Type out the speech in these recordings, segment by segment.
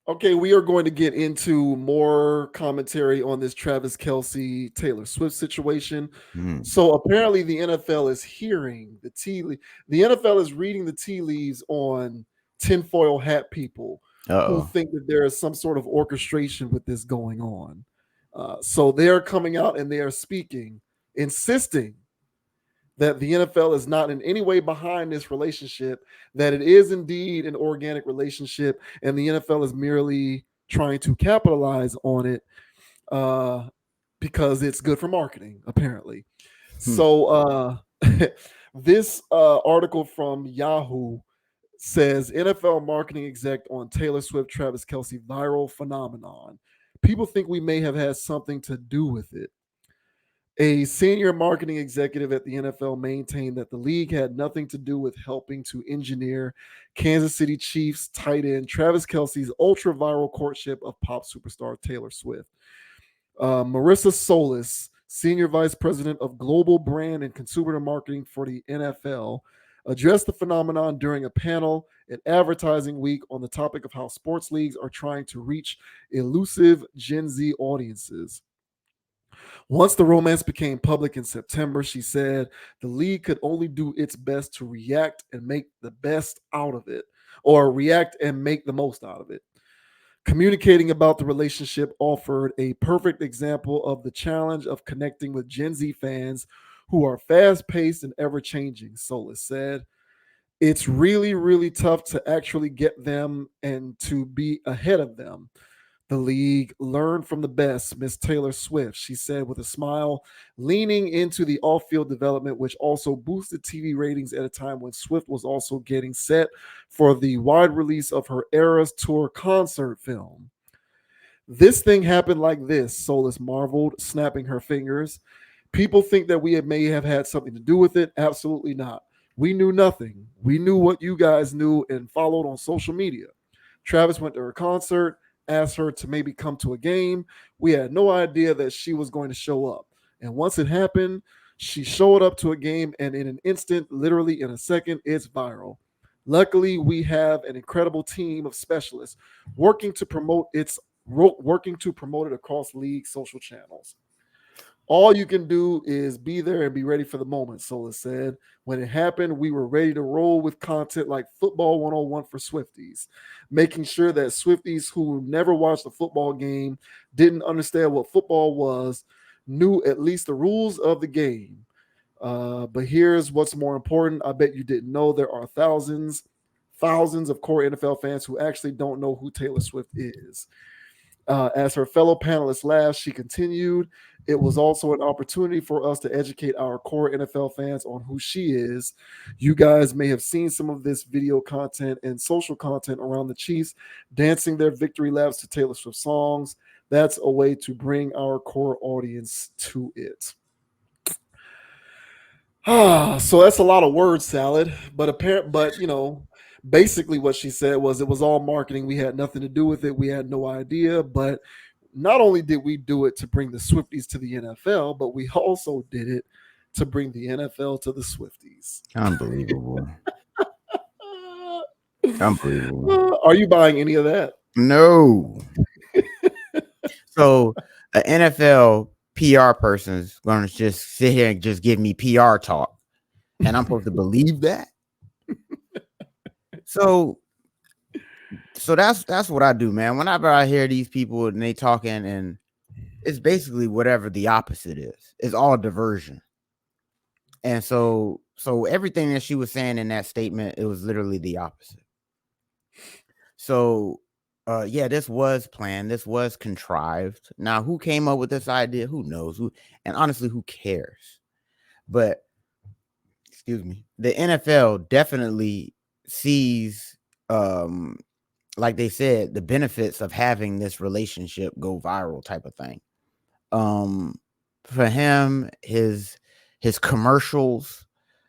Okay, we are going to get into more commentary on this Travis Kelce Taylor Swift situation. Hmm. So apparently, the NFL is hearing the tea. The NFL is reading the tea leaves on tinfoil hat people who Uh-oh. think that there is some sort of orchestration with this going on. So they are coming out and they are speaking, insisting that the NFL is not in any way behind this relationship, that it is indeed an organic relationship, and the NFL is merely trying to capitalize on it uh, because it's good for marketing, apparently. Hmm. So this article from Yahoo says NFL marketing exec on Taylor Swift Travis Kelsey viral phenomenon. People think we may have had something to do with it. A senior marketing executive at the NFL maintained that the league had nothing to do with helping to engineer Kansas City Chiefs tight end Travis Kelsey's ultra viral courtship of pop superstar Taylor Swift. Marissa Solis, senior vice president of global brand and consumer marketing for the NFL, addressed the phenomenon during a panel at Advertising Week on the topic of how sports leagues are trying to reach elusive Gen Z audiences. Once the romance became public in September, she said the league could only do its best to react and make the best out of it, or react and make the most out of it. Communicating about the relationship offered a perfect example of the challenge of connecting with Gen Z fans who are fast paced and ever changing, Solis said. It's really, really tough to actually get them and to be ahead of them. The league learned from the best, Miss Taylor Swift, she said with a smile, leaning into the off field development, which also boosted TV ratings at a time when Swift was also getting set for the wide release of her Eras Tour concert film. This thing happened like this, Solis marveled, snapping her fingers. People think that may have had something to do with it. Absolutely not. We knew nothing. We knew what you guys knew and followed on social media. Travis went to her concert, asked her to maybe come to a game. We had no idea that she was going to show up. And once it happened, she showed up to a game, and in an instant, literally in a second, it's viral. Luckily, we have an incredible team of specialists working to promote its working to promote it across league social channels. All you can do is be there and be ready for the moment, Solis said. When it happened, we were ready to roll with content like Football 101 for Swifties, making sure that Swifties who never watched a football game, didn't understand what football was, knew at least the rules of the game. But here's what's more important. I bet you didn't know there are thousands of core NFL fans who actually don't know who Taylor Swift is. As her fellow panelists laughed, she continued, it was also an opportunity for us to educate our core NFL fans on who she is. You guys may have seen some of this video content and social content around the Chiefs dancing their victory laps to Taylor Swift songs. That's a way to bring our core audience to it. So that's a lot of word salad, but basically what she said was it was all marketing. We had nothing to do with it. We had no idea, but not only did we do it to bring the Swifties to the NFL, but we also did it to bring the NFL to the Swifties. Unbelievable. Unbelievable. Are you buying any of that? No. So an NFL PR person is going to just sit here and just give me PR talk, and I'm supposed to believe that. So, that's what I do, man. Whenever I hear these people and they talking, and it's basically whatever the opposite is. It's all diversion. And so everything that she was saying in that statement, it was literally the opposite. So yeah, this was planned, this was contrived. Now, who came up with this idea? Who knows? And honestly, who cares? But excuse me, the NFL definitely sees like they said, the benefits of having this relationship go viral type of thing. For him, his commercials,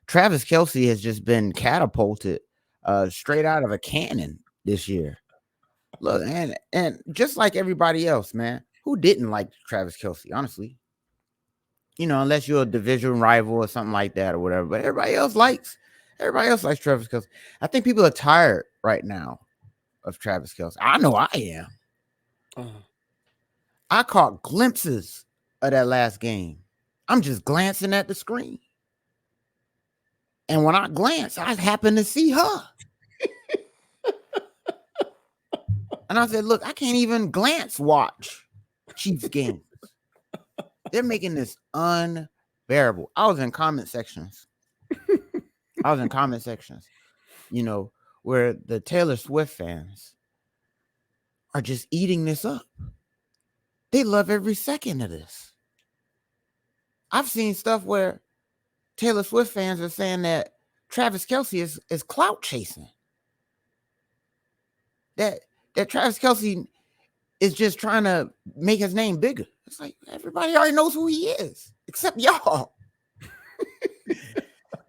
Travis Kelce has just been catapulted straight out of a cannon this year. Look, and just like everybody else, man, who didn't like Travis Kelce, honestly? Unless you're a division rival or something like that or whatever. But everybody else likes Travis Kelce. I think people are tired right now of Travis Kelce. I know I am. Uh, I caught glimpses of that last game. I'm just glancing at the screen. And when I glance, I happen to see her. And I said, look, I can't even glance watch Chiefs games. They're making this unbearable. I was in comment sections. You know, where the Taylor Swift fans are just eating this up. They love every second of this. I've seen stuff where Taylor Swift fans are saying that Travis Kelce is clout chasing. That Travis Kelce is just trying to make his name bigger. It's like everybody already knows who he is, except y'all.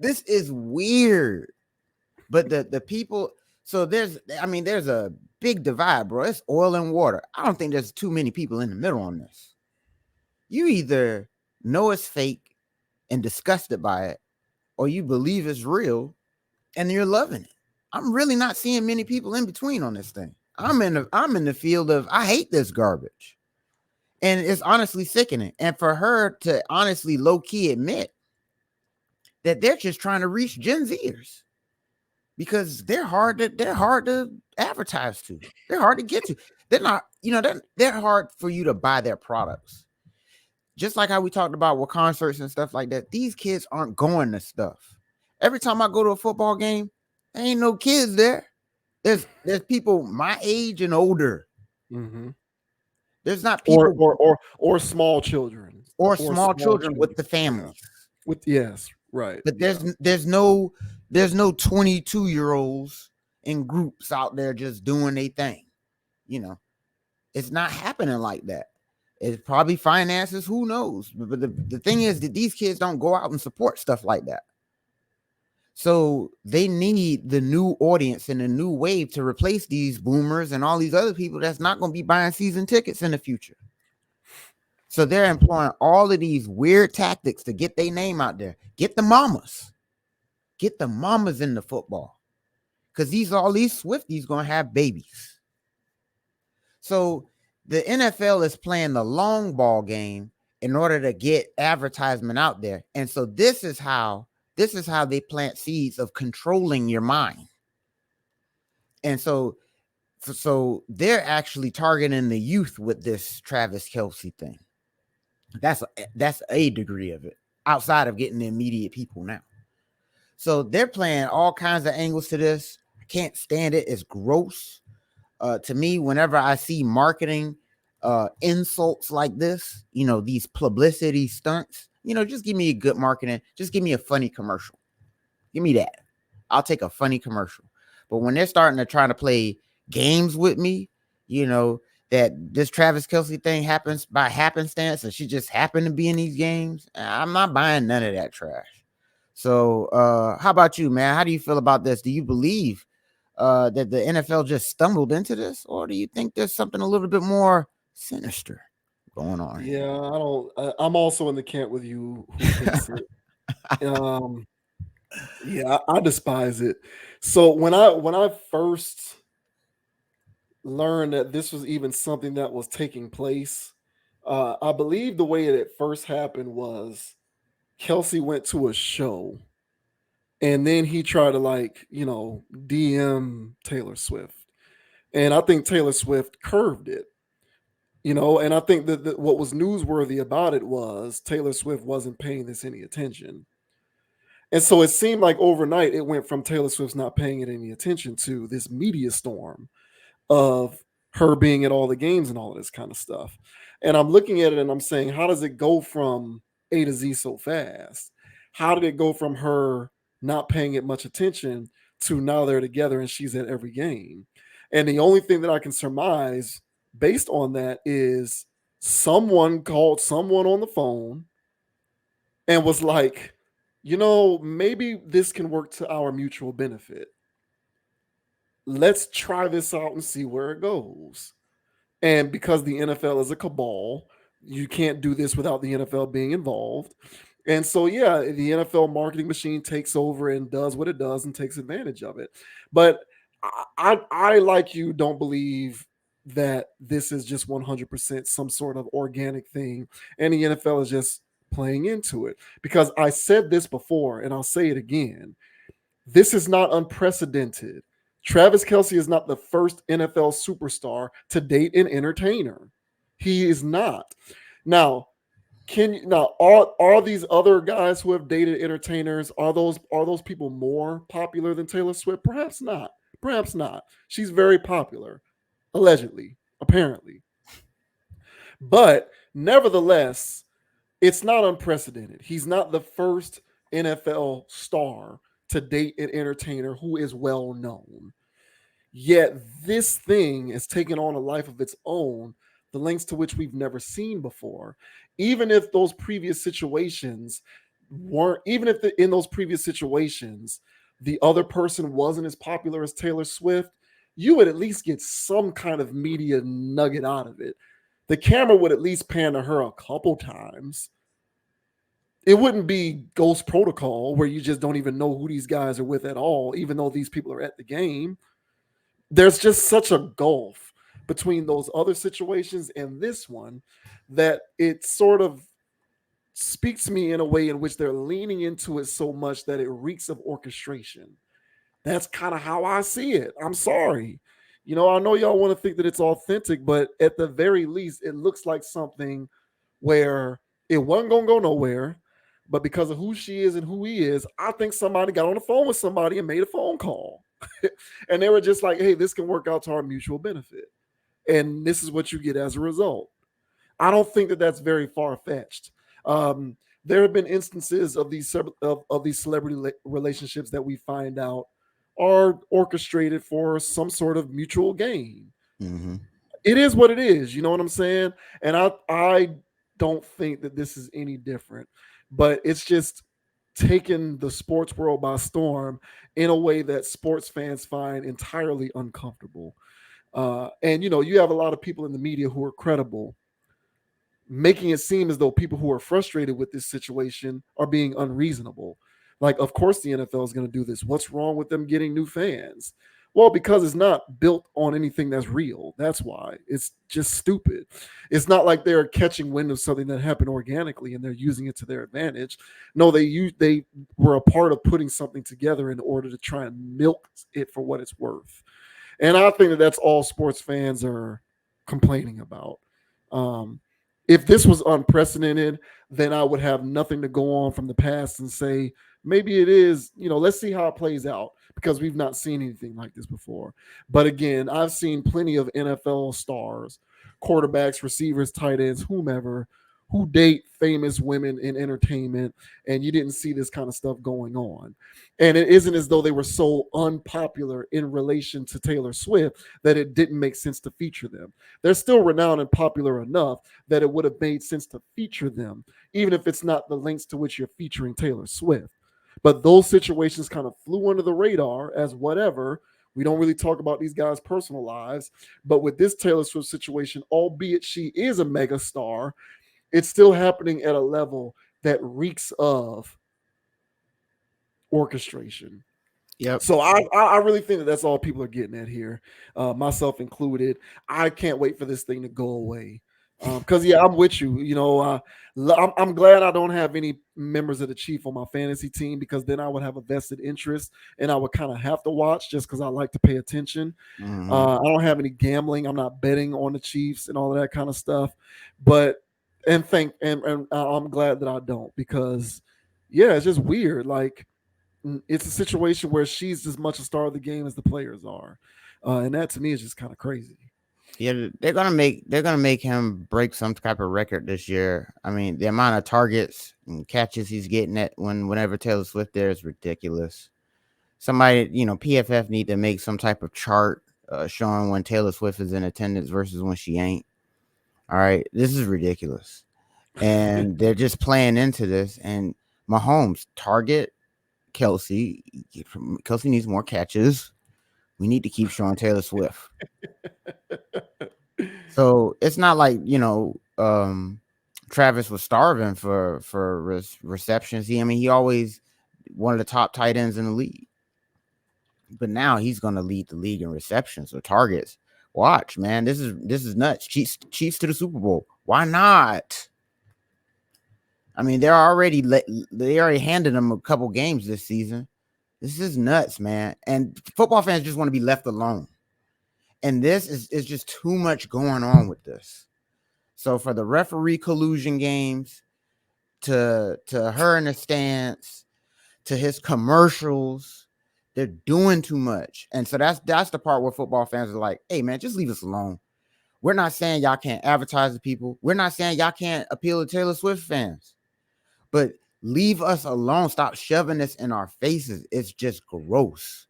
This is weird. But the people, so there's a big divide, bro. It's oil and water. I don't think there's too many people in the middle on this. You either know it's fake and disgusted by it, or you believe it's real and you're loving it. I'm really not seeing many people in between on this thing. I'm in the field of I hate this garbage. And it's honestly sickening. And for her to honestly low-key admit that they're just trying to reach Gen Zers because they're hard to advertise to. They're hard to get to. They're not, they're hard for you to buy their products. Just like how we talked about with concerts and stuff like that. These kids aren't going to stuff. Every time I go to a football game, there ain't no kids there. There's people my age and older. mm-hmm. There's not people or small children or small children with the families. Yeah. Yes, right. But there's no 22-year-olds in groups out there just doing their thing. It's not happening like that. It's probably finances, who knows? But the thing is that these kids don't go out and support stuff like that. So they need the new audience and a new wave to replace these boomers and all these other people that's not going to be buying season tickets in the future. So they're employing all of these weird tactics to get their name out there. Get the mamas. Get the mamas in the football. Because all these Swifties going to have babies. So the NFL is playing the long ball game in order to get advertisement out there. And so this is how they plant seeds of controlling your mind. And so they're actually targeting the youth with this Travis Kelce thing. That's a degree of it outside of getting the immediate people now. So they're playing all kinds of angles to this. I can't stand it. It's gross. To me, whenever I see marketing insults like this, these publicity stunts, just give me a good marketing. Just give me a funny commercial. Give me that. I'll take a funny commercial. But when they're starting to try to play games with me, that this Travis Kelce thing happens by happenstance and she just happened to be in these games, I'm not buying none of that trash. So how about you, man? How do you feel about this? Do you believe that the NFL just stumbled into this, or do you think there's something a little bit more sinister going on? Yeah, I'm also in the camp with you who thinks it. Yeah, I despise it. So when I first learned that this was even something that was taking place, I believe the way it first happened was Kelce went to a show and then he tried to DM Taylor Swift. And I think Taylor Swift curved it. And I think that what was newsworthy about it was Taylor Swift wasn't paying this any attention. And so it seemed like overnight it went from Taylor Swift's not paying it any attention to this media storm of her being at all the games and all of this kind of stuff. And I'm looking at it and I'm saying, how does it go from A to Z so fast? How did it go from her not paying it much attention to now they're together and she's at every game? And the only thing that I can surmise based on that is someone called someone on the phone and was like, maybe this can work to our mutual benefit. Let's try this out and see where it goes. And because the NFL is a cabal, you can't do this without the NFL being involved. And so, the NFL marketing machine takes over and does what it does and takes advantage of it. But I like you don't believe that this is just 100% some sort of organic thing and the NFL is just playing into it, because I said this before and I'll say it again. This is not unprecedented. Travis Kelce is not the first NFL superstar to date an entertainer. He is not. Now, can you now are these other guys who have dated entertainers, are those people more popular than Taylor Swift? Perhaps not. Perhaps not. She's very popular, allegedly, apparently. But nevertheless, it's not unprecedented. He's not the first NFL star to date an entertainer who is well known. Yet this thing is taking on a life of its own, the lengths to which we've never seen before. Even if those previous situations weren't, even if in those previous situations, the other person wasn't as popular as Taylor Swift, you would at least get some kind of media nugget out of it. The camera would at least pan to her a couple times. It wouldn't be Ghost Protocol where you just don't even know who these guys are with at all, even though these people are at the game. There's just such a gulf between those other situations and this one that it sort of speaks to me in a way in which they're leaning into it so much that it reeks of orchestration. That's kind of how I see it. I'm sorry. I know y'all want to think that it's authentic, but at the very least, it looks like something where it wasn't going to go nowhere. But because of who she is and who he is, I think somebody got on the phone with somebody and made a phone call. And they were just like, hey, this can work out to our mutual benefit. And this is what you get as a result. I don't think that that's very far fetched. There have been instances of these celebrity relationships that we find out are orchestrated for some sort of mutual gain. Mm-hmm. It is what it is. You know what I'm saying? And I don't think that this is any different. But it's just taken the sports world by storm in a way that sports fans find entirely uncomfortable. And you have a lot of people in the media who are credible, making it seem as though people who are frustrated with this situation are being unreasonable. Like, of course, the NFL is going to do this. What's wrong with them getting new fans? Well, because it's not built on anything that's real. That's why. It's just stupid. It's not like they're catching wind of something that happened organically and they're using it to their advantage. No, they were a part of putting something together in order to try and milk it for what it's worth. And I think that that's all sports fans are complaining about. Um, if this was unprecedented, then I would have nothing to go on from the past and say, maybe it is, let's see how it plays out, because we've not seen anything like this before. But again, I've seen plenty of NFL stars, quarterbacks, receivers, tight ends, whomever, who date famous women in entertainment, and you didn't see this kind of stuff going on. And it isn't as though they were so unpopular in relation to Taylor Swift that it didn't make sense to feature them. They're still renowned and popular enough that it would have made sense to feature them, even if it's not the lengths to which you're featuring Taylor Swift. But those situations kind of flew under the radar as whatever. We don't really talk about these guys' personal lives. But with this Taylor Swift situation, albeit she is a mega star, it's still happening at a level that reeks of orchestration. Yep. So I really think that that's all people are getting at here, myself included. I can't wait for this thing to go away. Because yeah, I'm with you. I'm glad I don't have any members of the Chief on my fantasy team, because then I would have a vested interest and I would kind of have to watch just because I like to pay attention. Mm-hmm. I don't have any gambling. I'm not betting on the Chiefs and all of that kind of stuff. But and I'm glad that I don't, because yeah, it's just weird. Like, it's a situation where she's as much a star of the game as the players are, and that to me is just kind of crazy. Yeah, they're gonna make him break some type of record this year. I mean, the amount of targets and catches he's getting at whenever Taylor Swift there is ridiculous. Somebody, PFF need to make some type of chart showing when Taylor Swift is in attendance versus when she ain't. All right, this is ridiculous, and they're just playing into this. And Mahomes target Kelce. Kelce needs more catches. We need to keep showing Taylor Swift. So it's not like Travis was starving for receptions. He always one of the top tight ends in the league. but now he's going to lead the league in receptions or targets. Watch, man, this is nuts. Chiefs to the Super Bowl. Why not? I mean, they already handed him a couple games this season. This is nuts, man. And football fans just want to be left alone. And this is just too much going on with this. So for the referee collusion games, to her in the stance, to his commercials, they're doing too much. And so that's the part where football fans are like, hey man, just leave us alone. We're not saying y'all can't advertise to people. We're not saying y'all can't appeal to Taylor Swift fans. But leave us alone. Stop shoving this in our faces. It's just gross.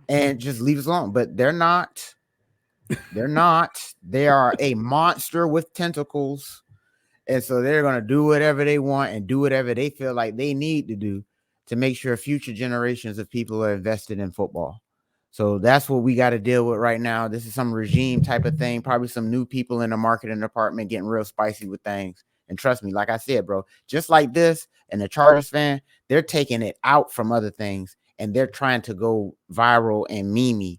And just leave us alone. But they're not. They're not. They are a monster with tentacles. And so they're going to do whatever they want and do whatever they feel like they need to do to make sure future generations of people are invested in football. So that's what we got to deal with right now. This is some regime type of thing. Probably some new people in the marketing department getting real spicy with things. And trust me, like I said, bro, just like this and the Chargers fan, they're taking it out from other things and they're trying to go viral and meme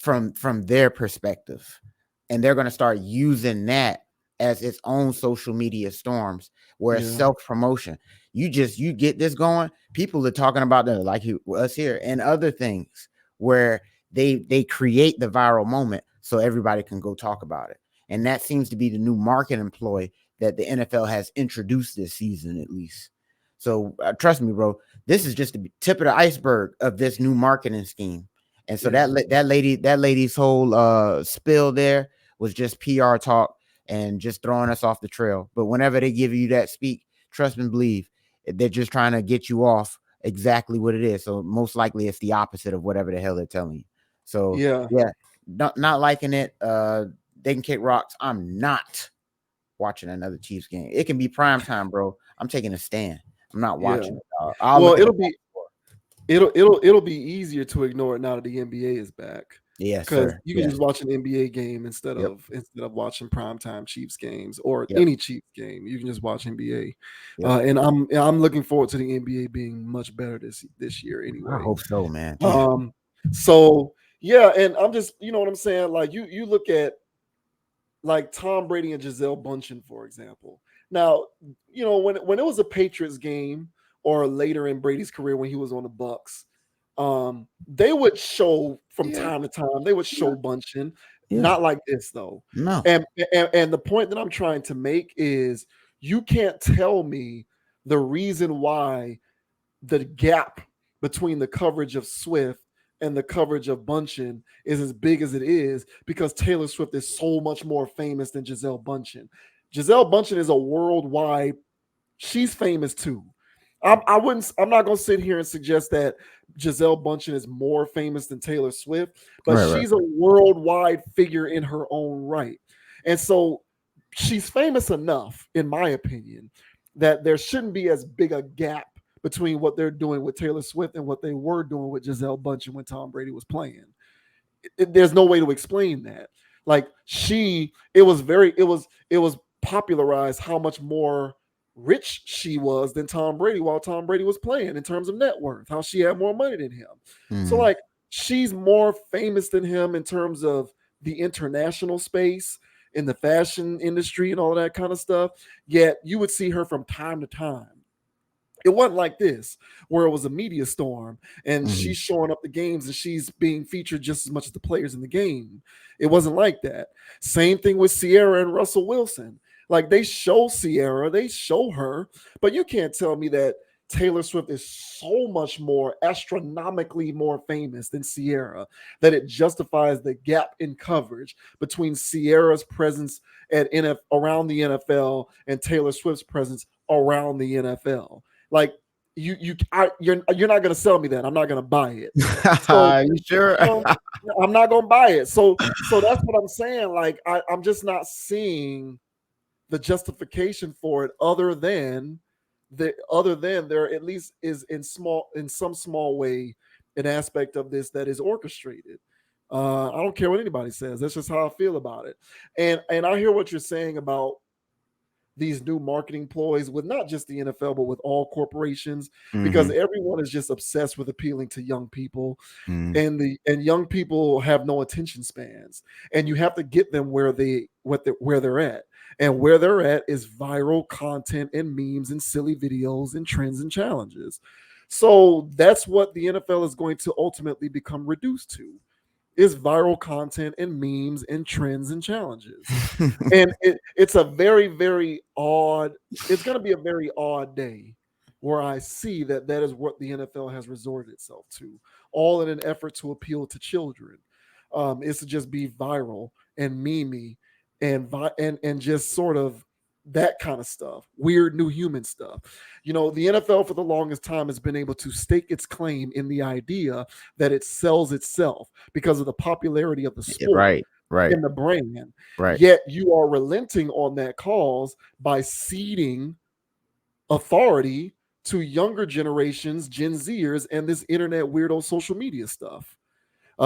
from their perspective. And they're going to start using that as its own social media storms where it's self-promotion. You get this going, people are talking about that, like us here and other things where they create the viral moment so everybody can go talk about it. And that seems to be the new marketing ploy that the NFL has introduced this season, at least. So trust me, bro, this is just the tip of the iceberg of this new marketing scheme. And so that lady's whole spill there was just PR talk and just throwing us off the trail. But whenever they give you that speak, trust and believe, they're just trying to get you off exactly what it is. So most likely it's the opposite of whatever the hell they're telling you. So yeah, not liking it. They can kick rocks. I'm not watching another Chiefs game. It can be prime time, bro. I'm taking a stand. I'm not watching it. Well, it'll be easier to ignore it now that the NBA is back. Yes, Because sir. you can Yes. just watch an NBA game instead Yep. of watching primetime Chiefs games or Yep. any Chiefs game. You can just watch NBA. Yep. And I'm looking forward to the NBA being much better this year I anyway. hope so, man. Damn. So yeah, and I'm just, you know what I'm saying? Like you look at like Tom Brady and Giselle Bundchen, for example. Now, you know, when it was a Patriots game or later in Brady's career when he was on the Bucks, they would show from time to time, they would show Bundchen. Yeah. Not like this though. No. And the point that I'm trying to make is you can't tell me the reason why the gap between the coverage of Swift and the coverage of Bundchen is as big as it is because Taylor Swift is so much more famous than Giselle Bundchen. Giselle Bundchen is a worldwide, she's famous too. I'm not gonna sit here and suggest that Giselle Bundchen is more famous than Taylor Swift, but she's a worldwide figure in her own right. And so she's famous enough, in my opinion, that there shouldn't be as big a gap between what they're doing with Taylor Swift and what they were doing with Giselle Bundchen when Tom Brady was playing. There's no way to explain that. Like it was popularized how much more rich she was than Tom Brady while Tom Brady was playing in terms of net worth, how she had more money than him. So like she's more famous than him in terms of the international space in the fashion industry and all that kind of stuff. Yet you would see her from time to time. It wasn't like this, where it was a media storm and she's showing up the games and she's being featured just as much as the players in the game. It wasn't like that. Same thing with Sierra and Russell Wilson. Like they show Sierra, they show her, but you can't tell me that Taylor Swift is so much more astronomically more famous than Sierra that it justifies the gap in coverage between Sierra's presence at around the NFL and Taylor Swift's presence around the NFL. Like you're not gonna sell me that. I'm not gonna buy it. So you sure? I'm not gonna buy it. So that's what I'm saying. Like I'm just not seeing the justification for it other than there at least is in some small way an aspect of this that is orchestrated. I don't care what anybody says. That's just how I feel about it. And I hear what you're saying about these new marketing ploys with not just the NFL, but with all corporations, because Mm-hmm. everyone is just obsessed with appealing to young people, Mm-hmm. and young people have no attention spans, and you have to get them where they're at. And where they're at is viral content and memes and silly videos and trends and challenges. So that's what the NFL is going to ultimately become reduced to, is viral content and memes and trends and challenges. And it's a very, very odd, it's going to be a very odd day where I see that that is what the NFL has resorted itself to, all in an effort to appeal to children. Is to just be viral and memey and just sort of that kind of stuff, weird new human stuff. The NFL for the longest time has been able to stake its claim in the idea that it sells itself because of the popularity of the sport Right. Right. and the brand. Right. Yet you are relenting on that cause by ceding authority to younger generations, Gen Zers, and this internet weirdo social media stuff.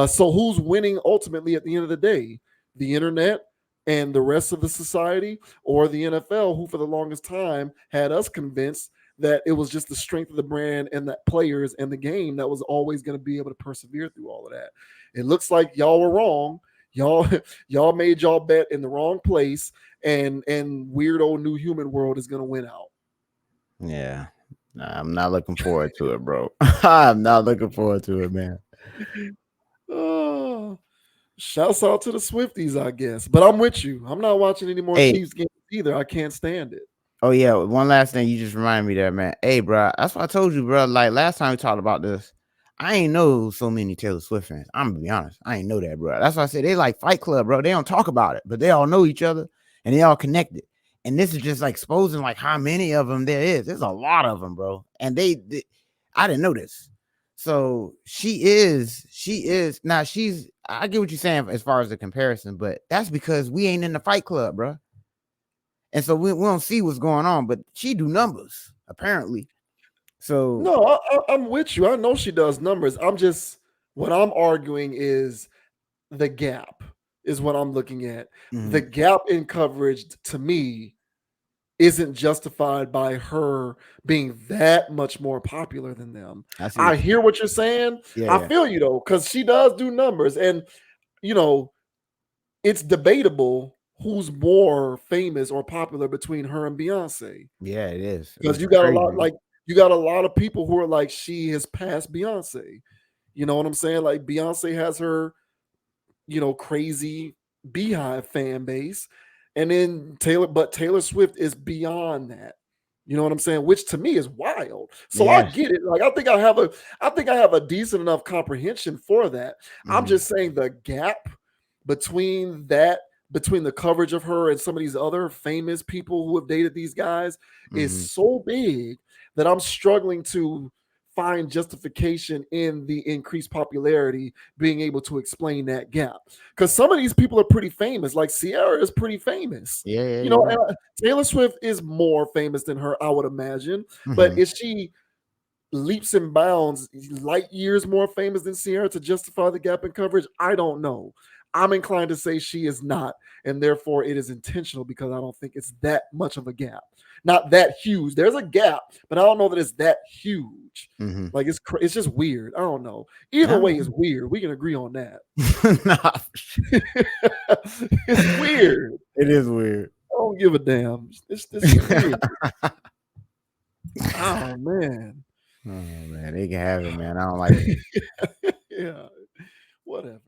So who's winning ultimately at the end of the day? The internet and the rest of the society, or the NFL, who for the longest time had us convinced that it was just the strength of the brand and the players and the game that was always going to be able to persevere through all of that. It looks like y'all were wrong. Y'all y'all made y'all bet in the wrong place, and weird old new human world is going to win out. Yeah. Nah, I'm not looking forward to it, bro. I'm not looking forward to it, man. Oh, shouts out to the Swifties, I guess. But I'm with you. I'm not watching any more Hey, Chiefs games either. I can't stand it. oh yeah, one last thing you just reminded me there, man. Hey, bro, that's what I told you, bro. Like last time we talked about this, I ain't know so many Taylor Swift fans. I'm gonna be honest, I ain't know that, bro. That's why I said they like Fight Club, bro. They don't talk about it, but they all know each other and they all connected. And this is just like exposing like how many of them there is. There's a lot of them, bro. And I didn't know this. So she is now. I get what you're saying as far as the comparison, but that's because we ain't in the Fight Club, bro. And so we don't see what's going on, but she do numbers apparently. So No, I'm with you. I know she does numbers. What I'm arguing is the gap is what I'm looking at. The mhm, gap in coverage to me isn't justified by her being that much more popular than them. I see I what you. hear what you're saying. Yeah, I yeah, feel you though, because she does do numbers. And, you know, it's debatable who's more famous or popular between her and Beyonce. yeah. It is, Because which you is got a lot crazy. like you got a lot of people who are like she has passed Beyonce. You know what I'm saying? Like Beyonce has her, crazy Beehive fan base. And then Taylor Swift is beyond that. You know what I'm saying? Which to me is wild. So I Yeah. get it. Like I think I have a decent enough comprehension for that. I'm Hmm. just saying the gap between that between the coverage of her and some of these other famous people who have dated these guys is Hmm. so big that I'm struggling to find justification in the increased popularity being able to explain that gap. Because some of these people are pretty famous, like Sierra is pretty famous. Yeah, yeah. You You're know, right. Taylor Swift is more famous than her, I would imagine. But Hmm. is she leaps and bounds, light years more famous than Sierra to justify the gap in coverage? I don't know. I'm inclined to say she is not, and therefore it is intentional because I don't think it's that much of a gap. Not that huge. There's a gap, but I don't know that it's that huge. Hmm. Like it's just weird. I don't know. Either way is weird. We can agree on that. Nah, It's weird. it is weird. I don't give a damn. This is weird. Oh man. Oh man, they can have it, man. I don't like it. Yeah. Whatever.